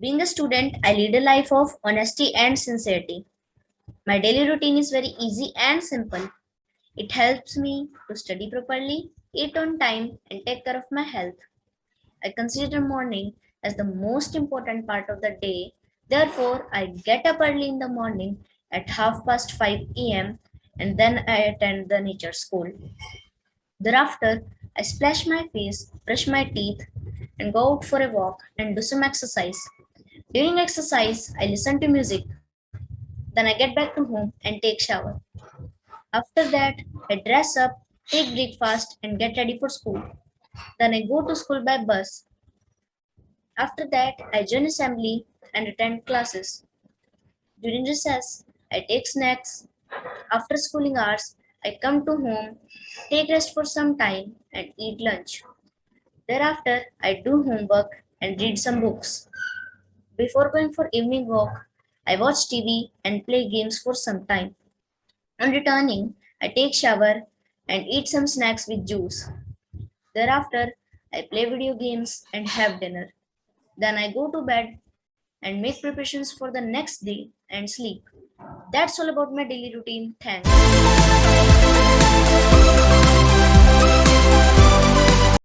Being a student, I lead a life of honesty and sincerity. My daily routine is very easy and simple. It helps me to study properly, eat on time, and take care of my health. I consider morning as the most important part of the day. Therefore, I get up early in the morning at half past 5 a.m. and then I attend the nature school. Thereafter, I splash my face, brush my teeth, and go out for a walk and do some exercise. During exercise, I listen to music. Then I get back to home and take shower. After that, I dress up, take breakfast, and get ready for school. Then I go to school by bus. After that, I join assembly and attend classes. During recess, I take snacks. After schooling hours, I come to home, take rest for some time, and eat lunch. Thereafter, I do homework and read some books. Before going for evening walk, I watch TV and play games for some time. On returning, I take shower and eat some snacks with juice. Thereafter, I play video games and have dinner. Then I go to bed and make preparations for the next day and sleep. That's all about my daily routine. Thanks.